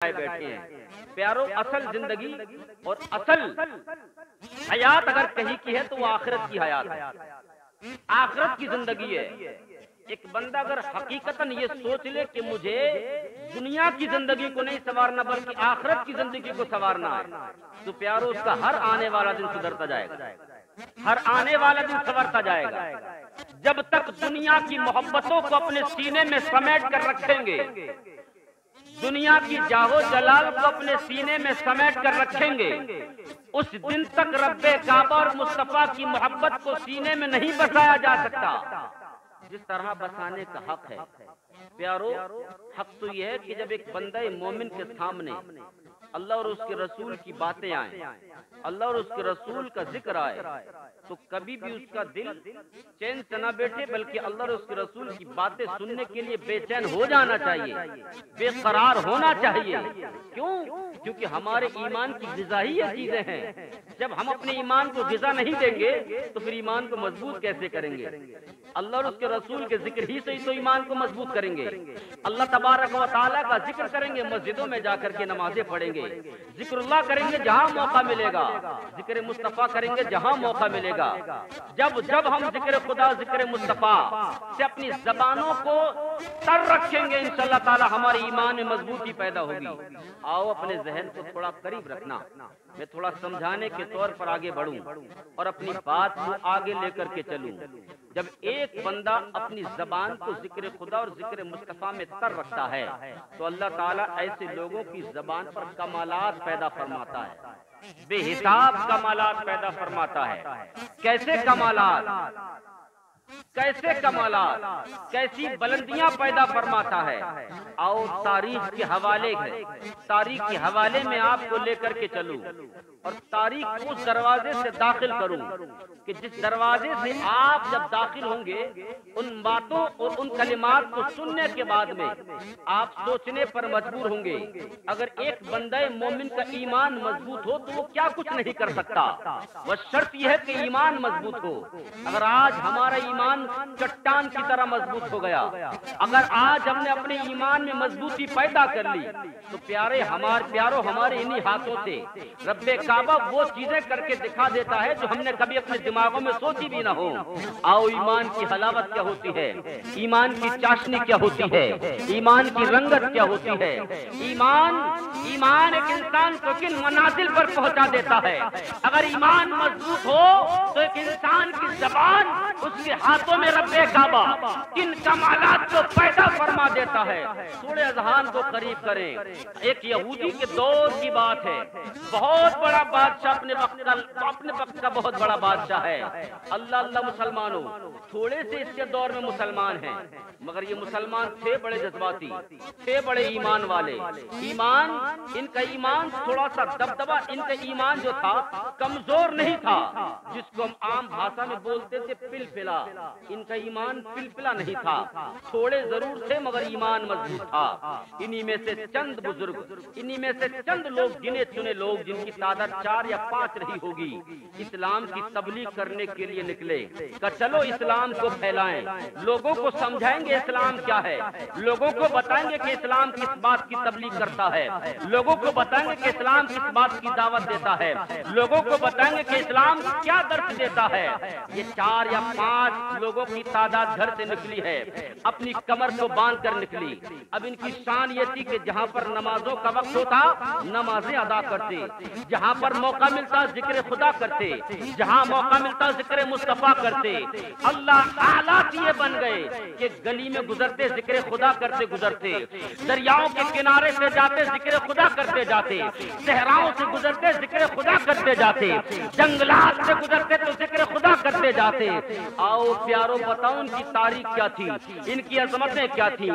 بیٹھے ہیں۔ پیارو، اصل زندگی اور اصل حیات اگر کہیں کی ہے تو وہ آخرت کی حیات ہے، آخرت کی زندگی ہے۔ ایک بندہ اگر حقیقتاً یہ سوچ لے کہ مجھے دنیا کی زندگی کو نہیں سنوارنا بلکہ آخرت کی زندگی کو سنوارنا ہے، تو پیارو اس کا ہر آنے والا دن سدھرتا جائے گا، ہر آنے والا دن سنورتا جائے گا۔ جب تک دنیا کی محبتوں کو اپنے سینے میں سمیٹ کر رکھیں گے، دنیا کی جاہو جلال کو اپنے سینے میں سمیٹ کر رکھیں گے، اس دن تک رب کعبہ اور مصطفیٰ کی محبت کو سینے میں نہیں بسایا جا سکتا جس طرح بسانے کا حق ہے۔ پیارو، حق تو یہ ہے کہ جب ایک بندہ مومن کے سامنے اللہ اور اس کے رسول کی باتیں آئیں، اللہ اور اس کے رسول کا ذکر آئے، تو کبھی بھی اس کا دل چین سے نہ بیٹھے بلکہ اللہ اور اس کے رسول کی باتیں سننے کے لیے بے چین ہو جانا چاہیے، بے قرار ہونا چاہیے۔ کیوں؟ کیونکہ ہمارے ایمان کی غذا ہی یہ چیزیں ہیں۔ جب ہم اپنے ایمان کو غذا نہیں دیں گے تو پھر ایمان کو مضبوط کیسے کریں گے؟ اللہ اور اس کے رسول کے ذکر ہی سے ہی تو ایمان کو مضبوط کریں گے۔ اللہ تبارک و تعالیٰ کا ذکر کریں گے، مسجدوں میں جا کر کے نمازیں پڑھیں گے، ذکر اللہ کریں گے جہاں موقع ملے گا، ذکر مصطفیٰ کریں گے جہاں موقع ملے گا۔ جب ہم ذکر خدا، ذکر مصطفیٰ سے اپنی زبانوں کو تر رکھیں گے، انشاءاللہ تعالی ہمارے ایمان میں مضبوطی پیدا ہوگی۔ آؤ اپنے ذہن کو تھوڑا قریب رکھنا، میں تھوڑا سمجھانے کے طور پر آگے بڑھوں اور اپنی بات کو آگے لے کر کے چلوں۔ جب ایک بندہ اپنی زبان کو ذکر خدا اور ذکر مصطفیٰ میں تر رکھتا ہے تو اللہ تعالیٰ ایسے لوگوں کی زبان پر کمالات پیدا فرماتا ہے، بے حساب کمالات پیدا فرماتا ہے۔ کیسے کمالات؟ کیسے کمالات؟ کیسی بلندیاں پیدا فرماتا ہے؟ آؤ تاریخ کے حوالے ہے، تاریخ کے حوالے میں آپ کو لے کر کے چلوں اور تاریخ اس دروازے سے داخل کروں کہ جس دروازے سے آپ جب داخل ہوں گے ان باتوں اور ان کلمات کو سننے کے بعد میں آپ سوچنے پر مجبور ہوں گے، اگر ایک بندہ مومن کا ایمان مضبوط ہو تو وہ کیا کچھ نہیں کر سکتا، وہ شرط یہ ہے کہ ایمان مضبوط ہو۔ اگر آج ہمارا ایمان چٹان کی طرح مضبوط ہو گیا، اگر آج ہم نے اپنے ایمان میں مضبوطی پیدا کر لی تو پیارو ہمارے انہی ہاتھوں سے رب کعبہ وہ چیزیں کر کے دکھا دیتا ہے جو ہم نے کبھی اپنے دماغوں میں سوچی بھی نہ ہو۔ آؤ ایمان کی حلاوت کیا ہوتی ہے، ایمان کی چاشنی کیا ہوتی ہے، ایمان کی رنگت کیا ہوتی ہے۔ ایمان ایک انسان کو کن منازل پر پہنچا دیتا ہے۔ اگر ایمان مضبوط ہو تو ایک انسان کی زبان، اس کے ہاتھوں میں رب کعبہ کن کمالات کو پیدا فرما دیتا ہے۔ تھوڑے اذہان کو قریب کریں۔ ایک یہودی کے دور کی بات ہے، بہت بڑا بادشاہ، اپنے وقت کا بہت بڑا بادشاہ ہے۔ اللہ مسلمانوں، تھوڑے سے اس کے دور میں مسلمان ہیں مگر یہ مسلمان تھے بڑے جذباتی، تھے بڑے ایمان والے۔ ان کا ایمان تھوڑا سا دبدبا، ان کا ایمان جو تھا کمزور نہیں تھا، جس کو ہم عام بھاشا میں بولتے تھے پلپلا، ان کا ایمان پلپلا نہیں تھا، تھوڑے ضرور تھے مگر ایمان مضبوط تھا۔ انہی میں سے چند بزرگ، انہی میں سے چند لوگ، گنے چنے لوگ جن کی تعداد 4 یا 5 رہی ہوگی، اسلام کی تبلیغ کرنے کے لیے نکلے کہ چلو اسلام کو پھیلائیں، لوگوں کو سمجھائیں گے اسلام کیا ہے، لوگوں کو بتائیں گے کہ اسلام کس بات کی تبلیغ کرتا ہے، لوگوں کو بتائیں گے کہ اسلام کس بات کی دعوت دیتا ہے، لوگوں کو بتائیں گے کہ اسلام کیا درس دیتا ہے۔ یہ 4 یا 5 لوگوں کی تعداد گھر سے نکلی ہے، اپنی کمر کو باندھ کر نکلی۔ اب ان کی شان یہ تھی کہ جہاں پر نمازوں کا وقت ہوتا نمازیں ادا کرتے، جہاں پر موقع ملتا ذکر خدا کرتے، جہاں موقع ملتا ذکر مصطفیٰ کرتے۔ اللہ حالات یہ بن گئے کہ گلی میں گزرتے ذکر خدا کرتے گزرتے، دریاؤں کے کنارے سے جاتے ذکر خدا کرتے جاتے، صحراؤں سے گزرتے ذکر خدا کرتے جاتے، جنگلات سے گزرتے تو ذکر خدا کرتے جاتے۔ آؤ پیارو بتاؤ ان کی تاریخ کیا تھی، ان کی عظمتیں کیا تھیں۔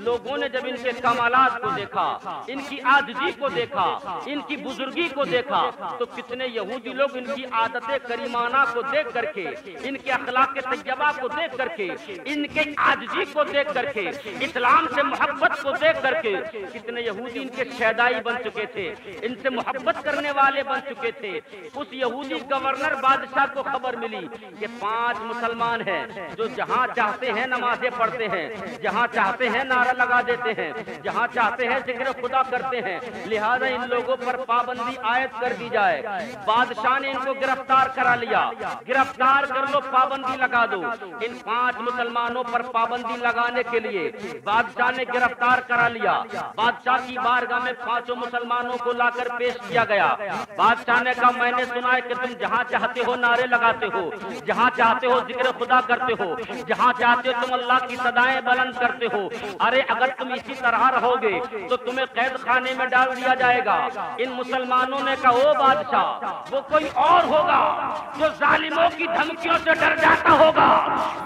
لوگوں نے جب ان کے کمالات کو دیکھا، ان کی عاجزی کو دیکھا، ان کی بزرگی کو دیکھا تو کتنے یہودی لوگ ان کی عادت کریمانہ کو دیکھ کر کے، ان کے اخلاق طیبہ کو دیکھ کر کے، ان کے عاجزی کو دیکھ کر کے، اسلام سے محبت کو دیکھ کر کے، کتنے یہودی ان کے شہدا فدائی بن چکے تھے، ان سے محبت کرنے والے بن چکے تھے۔ اس یہودی گورنر بادشاہ کو خبر ملی کہ 5 مسلمان ہیں جو جہاں چاہتے ہیں نمازیں پڑھتے ہیں، جہاں چاہتے ہیں نعرہ لگا دیتے ہیں، جہاں چاہتے ہیں ذکر خدا کرتے ہیں، لہذا ان لوگوں پر پابندی عائد کر دی جائے۔ بادشاہ نے ان کو گرفتار کرا لیا، گرفتار کر لو، پابندی لگا دو۔ ان 5 مسلمانوں پر پابندی لگانے کے لیے بادشاہ نے گرفتار کرا لیا۔ بادشاہ کی بارگاہ میں 5 مسلمانوں کو لا کر پیش کیا گیا۔ بادشاہ نے کہا میں نے سنا ہے کہ تم جہاں چاہتے ہو نعرے لگاتے ہو، جہاں چاہتے ہو ذکر خدا کرتے ہو، جہاں چاہتے ہو تم اللہ کی صدائیں بلند کرتے ہو۔ ارے اگر تم اسی طرح رہو گے تو تمہیں قید خانے میں ڈال دیا جائے گا۔ ان مسلمانوں نے کہا او بادشاہ، وہ کوئی اور ہوگا جو ظالموں کی دھمکیوں سے ڈر جاتا ہوگا،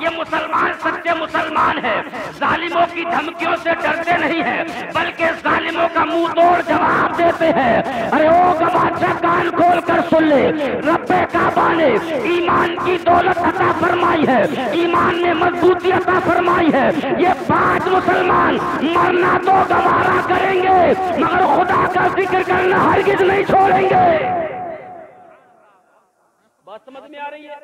یہ مسلمان سچے مسلمان ہیں، ظالموں کی دھمکیوں سے ڈرتے نہیں ہیں بلکہ ظالموں کا منہ توڑ جواب دیتے ہیں۔ ارے او بادشاہ کان کھول کر سن لے، رب کعبہ نے ایمان کی دولت عطا فرمائی ہے، ایمان نے مضبوطی عطا فرمائی ہے۔ یہ 5 مسلمان مرنا تو گوارا کریں گے مگر خدا کا ذکر کرنا ہرگز نہیں چھوڑیں گے۔ بات سمجھ میں آ رہی ہے؟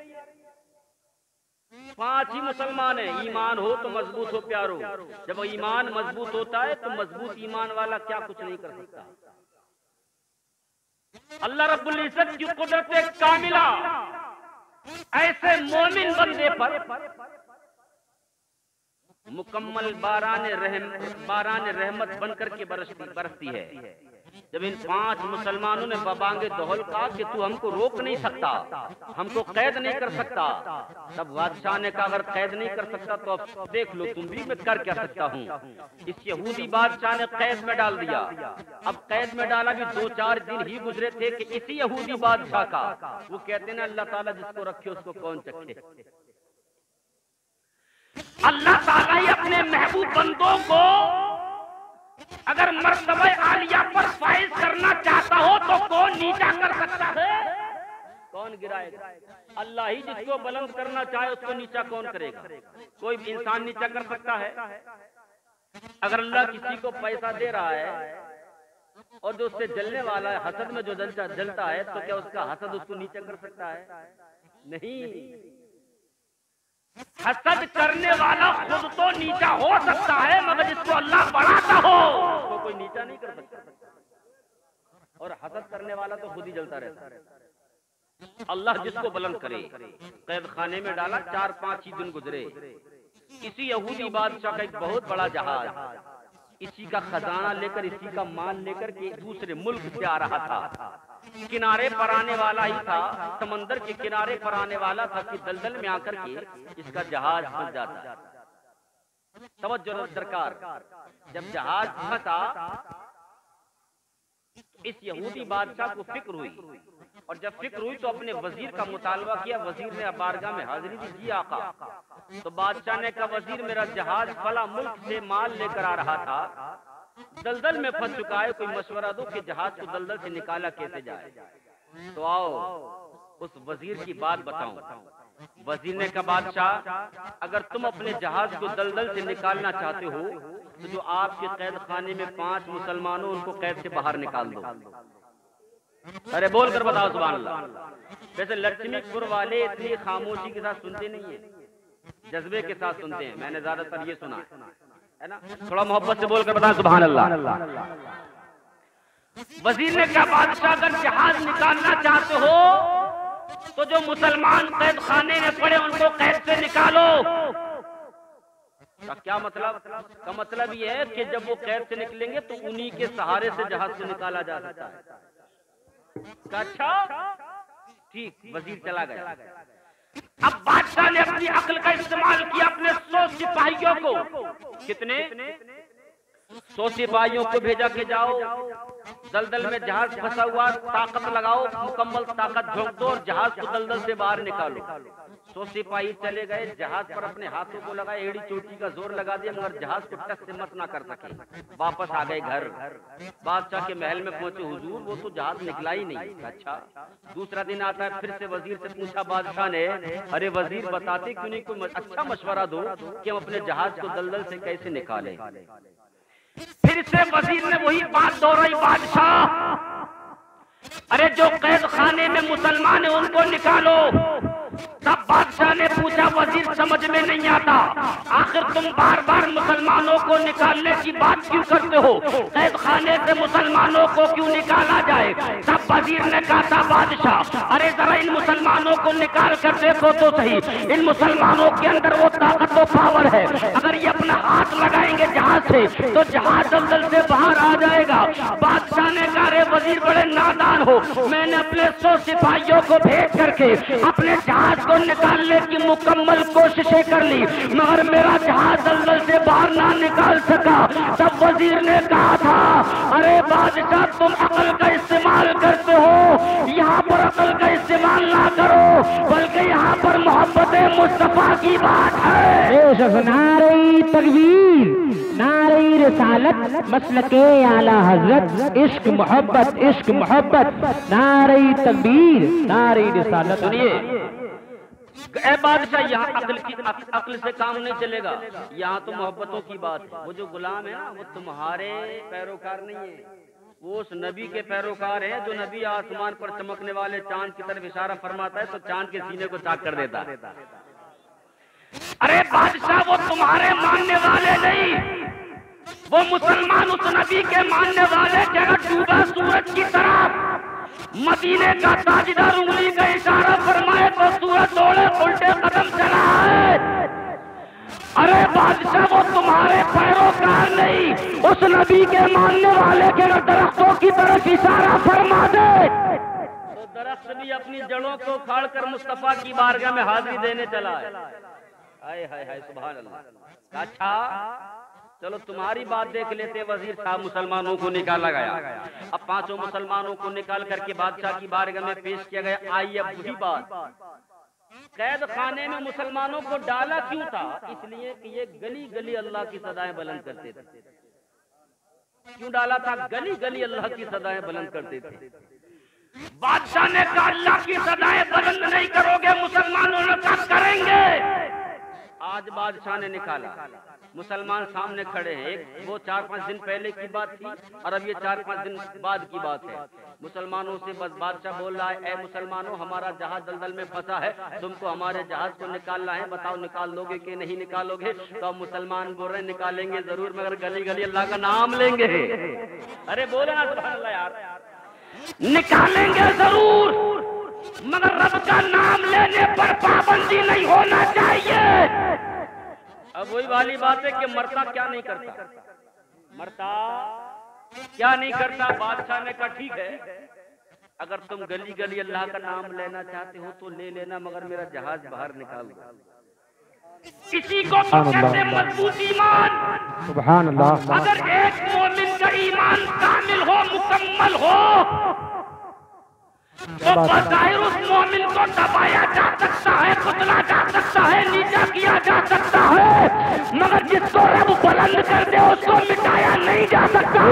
5 ہی مسلمان ہیں۔ ایمان ہو تو مضبوط ہو پیارو، جب ایمان مضبوط ہوتا ہے تو مضبوط ایمان والا کیا کچھ نہیں کر سکتا۔ اللہ رب العزت کی قدرت کاملہ ایسے مومن بندے پر مکمل باران رحمت بن کر کے برستی ہے۔ جب ان 5 مسلمانوں نے ببانگ دہل کہا کہ تو ہم کو روک نہیں سکتا، ہم کو قید نہیں کر سکتا، تب بادشاہ نے کہا اگر قید نہیں کر سکتا تو اب دیکھ لو تم بھی، میں کر کیا سکتا ہوں۔ اس یہودی بادشاہ نے قید میں ڈال دیا۔ اب قید میں ڈالا بھی 2-4 دن ہی گزرے تھے کہ اسی یہودی بادشاہ کا، وہ کہتے ہیں اللہ تعالیٰ جس کو رکھے اس کو کون چکھے۔ اللہ تعالیٰ ہی اپنے محبوب بندوں کو اگر مرتبہ عالیہ پر فائز کرنا چاہتا ہو تو کون نیچا کر سکتا ہے؟ کون گرائے گا؟ اللہ ہی جس کو بلند کرنا چاہے اس کو نیچا کون کرے گا؟ کوئی انسان نیچا کر سکتا ہے؟ اگر اللہ کسی کو پیسہ دے رہا ہے اور جو اس سے جلنے والا ہے، حسد میں جو جلتا ہے، تو کیا اس کا حسد اس کو نیچا کر سکتا ہے؟ نہیں، حسد کرنے والا خود تو نیچا ہو سکتا ہے مگر جس کو اللہ بڑھاتا ہو اس کو کوئی نیچا نہیں کر سکتا، اور حسد کرنے والا تو خود ہی جلتا رہتا ہے۔ اللہ جس کو بلند کرے۔ قید خانے میں ڈالا، 4-5 ہی دن گزرے۔ اسی یہودی بادشاہ کا ایک بہت بڑا جہاز اسی کا خزانہ لے کر، اسی کا مال لے کر کے دوسرے ملک سے آ رہا تھا۔ کنارے پر آنے والا ہی تھا، سمندر کے کنارے پر آنے والا تھا کہ دلدل میں آ کر کے اس کا جہاز پھنس جاتا۔ توجہ درکار، جب جہاز پھنسا اس یہودی بادشاہ کو فکر ہوئی، اور جب فکر ہوئی تو اپنے وزیر کا مطالبہ کیا۔ وزیر نے بارگاہ میں حاضری دی، جی آقا۔ تو بادشاہ نے کہا وزیر میرا جہاز فلاں ملک سے مال لے کر آ رہا تھا، دلدل میں پھنس چکا ہے، کوئی مشورہ دو کہ جہاز کو دلدل سے نکالا کیسے جائے۔ تو آؤ اس وزیر کی بات بتاؤں۔ وزیر نے کہا بادشاہ اگر تم اپنے جہاز کو دلدل سے نکالنا چاہتے ہو تو جو آپ کے قید خانے میں 5 مسلمانوں ان کو قید سے باہر نکال دو۔ ارے بول کر بتاؤ سبحان اللہ۔ ویسے لکشمی پور والے اتنی خاموشی کے ساتھ سنتے نہیں ہیں، جذبے کے ساتھ سنتے ہیں، میں نے زیادہ تر یہ سنا ہے نا۔ تھوڑا محبت سے بول کر بتائیں سبحان اللہ۔ وزیر نے کہا بادشاہ اگر جہاز نکالنا چاہتے ہو تو جو مسلمان قید خانے میں پڑے ان کو قید سے نکالو۔ کیا مطلب؟ کا مطلب یہ ہے کہ جب وہ قید سے نکلیں گے تو انہی کے سہارے سے جہاز کو نکالا جا سکتا ہے۔ اچھا ٹھیک، وزیر چلا گیا۔ اب بادشاہ نے اپنی عقل کا استعمال کیا، اپنے 100 سپاہیوں کو، کتنے 100 سپاہیوں کو بھیجا کہ جاؤ دلدل میں جہاز پھنسا ہوا، طاقت لگاؤ، مکمل طاقت جھونک دو اور جہاز کو دلدل سے باہر نکالو۔ 100 سپاہی چلے گئے، جہاز پر اپنے ہاتھوں کو لگائے، ایڑی چوٹی کا زور لگا دیا مگر جہاز کو ٹس سے مت نہ کر سکے۔ واپس آ گئے گھر، بادشاہ کے محل میں پہنچے، حضور وہ تو جہاز نکلا ہی نہیں۔ اچھا، دوسرا دن آتا ہے، پھر سے وزیر سے پوچھا بادشاہ نے، ارے وزیر بتاتے کیوں نہیں، کوئی اچھا مشورہ دو کہ ہم اپنے جہاز کو دلدل سے کیسے نکالیں۔ پھر سے وزیر نے وہی بات دوہرائی، بادشاہ ارے جو قید خانے میں مسلمان ہیں ان کو نکالو۔ تب بادشاہ نے پوچھا وزیر سمجھ میں نہیں آتا، آخر تم بار بار مسلمانوں کو نکالنے کی بات کیوں کرتے ہو؟ قید خانے سے مسلمانوں کو کیوں نکالا جائے؟ تب وزیر نے کہا تھا بادشاہ ارے ذرا ان مسلمانوں کو نکال کر دیکھو تو صحیح، ان مسلمانوں کے اندر وہ طاقت و پاور ہے، اگر یہ اپنا ہاتھ لگائیں گے جہاز سے تو جہاز دلدل سے باہر آ جائے گا۔ بادشاہ نے کہا ارے وزیر بڑے نادان ہو، میں نے اپنے 100 سپاہیوں کو بھیج کر کے اپنے جہاز کو نکالنے کی مکمل کوششیں کر لی، مگر میرا جہاز دلدل سے باہر نہ نکال سکا۔ تب وزیر نے کہا تھا ارے بادشاہ تم عقل کا استعمال کرتے ہو، یہاں پر عقل کا استعمال نہ کرو بلکہ یہاں پر محبت مصطفیٰ کی بات ہے۔ نعرہ تکبیر، نعرہ رسالت، مسلک اعلی حضرت، عشق محبت، عشق محبت، نعرہ تکبیر، نعرہ رسالت۔ سنیے اے بادشاہ، یہاں عقل سے کام نہیں چلے گا، یہاں تو محبتوں کی بات ہے۔ وہ جو غلام ہے نا وہ تمہارے پیروکار نہیں ہے، وہ اس نبی کے پیروکار ہیں جو نبی آسمان پر چمکنے والے چاند کی طرف اشارہ فرماتا ہے تو چاند کے سینے کو چاک کر دیتا ہے۔ ارے بادشاہ وہ تمہارے ماننے والے نہیں، وہ مسلمان اس نبی کے ماننے والے جگہ ڈوبا سورج کی طرف مدینے کا تاجدار انگلی کا اشارہ فرمائے تو سورج دوڑے الٹے قدم چلا ہے۔ ارے بادشاہ وہ تمہارے پیروکار نہیں، اس نبی کے ماننے والے کے درختوں کی طرف اشارہ فرما دے تو درخت بھی اپنی جڑوں کو کھاڑ کر مصطفیٰ کی بارگاہ میں حاضری دینے چلا ہے۔ ہائے ہائے ہائے سبحان اللہ۔ اچھا چلو تمہاری بات دیکھ لیتے، وزیر صاحب مسلمانوں کو نکالا گیا، اب 5 مسلمانوں کو نکال کر کے بادشاہ کی بارگاہ میں پیش کیا گیا۔ آئیے اب وہی بات، قید خانے میں مسلمانوں کو ڈالا کیوں تھا؟ اس لیے کہ یہ گلی گلی اللہ کی صدائیں بلند کرتے تھے۔ کیوں ڈالا تھا؟ گلی گلی اللہ کی صدائیں بلند کرتے تھے۔ بادشاہ نے کہا اللہ کی صدائیں بلند نہیں کرو گے، مسلمانوں نے کہا کریں گے۔ آج بادشاہ نے نکالا، مسلمان سامنے کھڑے ہیں، وہ 4-5 دن پہلے کی بات تھی اور اب یہ 4-5 دن بعد کی بات ہے۔ مسلمانوں سے بس بادشاہ بول رہا ہے اے مسلمانوں ہمارا جہاز دلدل میں پھنسا ہے، تم کو ہمارے جہاز کو نکالنا ہے، بتاؤ نکال لو گے کہ نہیں نکالو گے؟ تو اب مسلمان بول رہے ہیں نکالیں گے ضرور مگر گلی گلی اللہ کا نام لیں گے۔ ارے بولے نا سبحان اللہ یار، نکالیں گے ضرور مگر رب کا نام لینے پر پابندی نہیں ہونا چاہیے۔ اب وہی والی بات ہے کہ مرتا کیا نہیں کرتا، مرتا کیا نہیں کرتا۔ بادشاہ نے کہا ٹھیک ہے اگر تم گلی گلی اللہ کا نام لینا چاہتے ہو تو لے لینا مگر میرا جہاز باہر نکال دو۔ کسی کو کہتے ہیں مضبوط ایمان، سبحان اللہ۔ اگر ایک مومن کا ایمان کامل ہو، مکمل ہو تو بظاہر اس مومن کو دبایا جا سکتا ہے، کتلا جا سکتا ہے، نیچا کیا جا سکتا ہے، مگر جس کو رب بلند کر دے اس کو مٹایا نہیں جا سکتا۔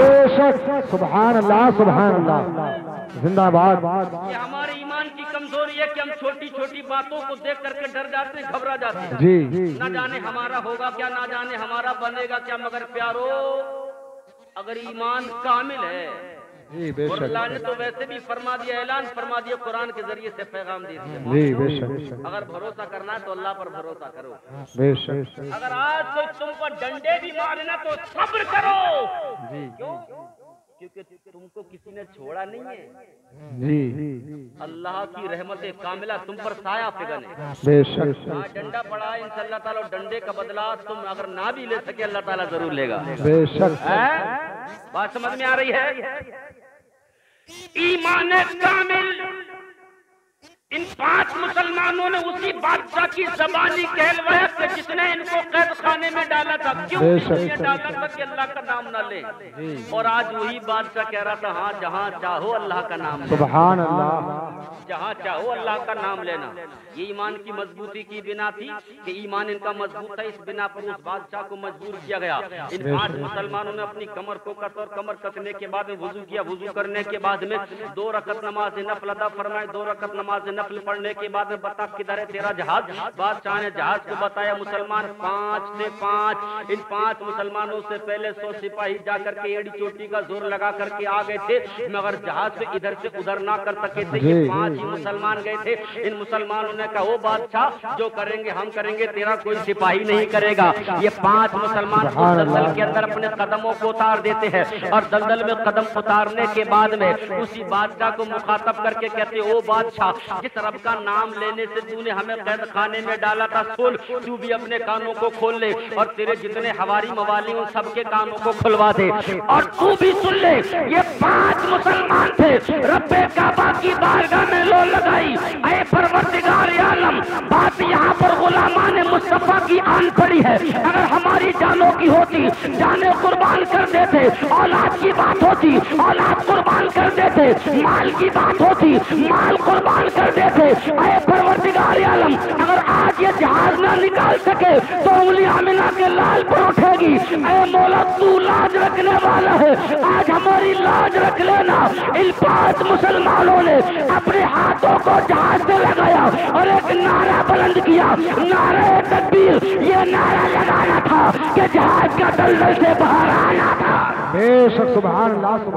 سبحان اللہ، سبحان اللہ، زندہ باد۔ یہ ہمارے ایمان کی کمزوری ہے کہ ہم چھوٹی چھوٹی باتوں کو دیکھ کر کے ڈر جاتے ہیں، گھبرا جاتے ہیں، جی نہ جانے ہمارا ہوگا کیا، نہ جانے ہمارا بنے گا کیا۔ مگر پیارو اگر ایمان کامل ہے، اور اللہ نے تو ویسے بھی فرما دیا، اعلان فرما دیا، قرآن کے ذریعے سے پیغام دے دیا، جی بے شک، اگر بھروسہ کرنا ہے تو اللہ پر بھروسہ کرو۔ بے شک، اگر آج کوئی تم پر ڈنڈے بھی مارنا تو صبر کرو، کیوں؟ کیونکہ تم کو کسی نے چھوڑا نہیں ہے، جی اللہ کی رحمت کاملہ تم پر سایہ فگن ہے۔ بے شک، ہاں ڈنڈا پڑا ہے انشاءاللہ تعالیٰ، ڈنڈے کا بدلہ تم اگر نہ بھی لے سکے اللہ تعالیٰ ضرور لے گا۔ بے شک، بات سمجھ میں آ رہی ہے؟ ایمان کامل ان 5 مسلمانوں نے اسی بادشاہ کی زبانی کہلوایا کہ جس نے ان کو قید خانے میں ڈالا تھا، کیوں اس لیے ڈالا تھا کہ اللہ کا نام نہ لیں، اور آج وہی بادشاہ کہہ رہا تھا ہاں جہاں چاہو اللہ کا نام لینا، سبحان اللہ، جہاں چاہو اللہ کا نام لینا۔ یہ ایمان کی مضبوطی کی بنا تھی کہ ایمان ان کا مضبوط تھا، اس بنا پر اس بادشاہ کو مجبور کیا گیا۔ ان 5 مسلمانوں نے اپنی کمر کو کت اور کمر کتنے کے بعد میں وضو کیا، وضو کرنے کے بعد میں 2 رکعت نماز نفل ادا فرمائے، 2 رکعت نماز نفل پڑھنے کے بعد میں بتا کدھر ہے تیرا جہاز؟ بادشاہ نے جہاز کو بتایا مسلمان 5 سے 5، ان 5 مسلمانوں سے پہلے 100 سپاہی جا کر کے ایڑی چوٹی کا زور لگا کر کے آ گئے تھے، مگر جہاز سے ادھر سے ادھر نہ کر سکے تھے، یہ 5 ہی مسلمان گئے تھے۔ ان مسلمانوں نے کہا او بادشاہ جو کریں گے ہم کریں گے، تیرا کوئی سپاہی نہیں کرے گا۔ یہ 5 مسلمان اس دلدل کے اندر اپنے قدموں کو اتار دیتے ہیں، اور دلدل میں قدم اتارنے کے بعد میں اسی بادشاہ کو مخاطب کر کے کہتے او بادشاہ، جس رب کا نام لینے سے تو نے ہمیں قید خانے میں ڈالا تھا، سن تو بھی اپنے کانوں کو کھول لے اور تیرے جتنے حواری موالی ان سب کے کانوں کو کھلوا دے، اور تو بھی سن لے۔ یہ 5 مسلمان تھے، رب کعبہ کی بارگاہ میں لو لگائی، اے پروردگار عالم، بات یہاں پر غلامان مصطفیٰ کی آن پڑی ہے، اگر ہماری جانوں کی ہوتی جانیں قربان کر دیتے، اولاد کی بات ہوتی اولاد قربان کر دیتے، مال کی بات ہوتی مال قربان کر دیتے۔ اے پروردگار عالم، اگر آج یہ جہاز نہ نکال سکے تو انگلی آمنہ کے لال پر اٹھے گی۔ اے مولا تو لاج رکھنے والا ہے، آج ہماری لاج رکھ لینا۔ ان 5 مسلمانوں نے اپنے ہاتھوں کو جہاز سے لگایا اور ایک نعرہ بلند کیا، نعرہ تکبیر۔ یہ نعرہ لگانا تھا کہ جہاز کا دلدل سے باہر آنا تھا۔ بے شک سبحان اللہ۔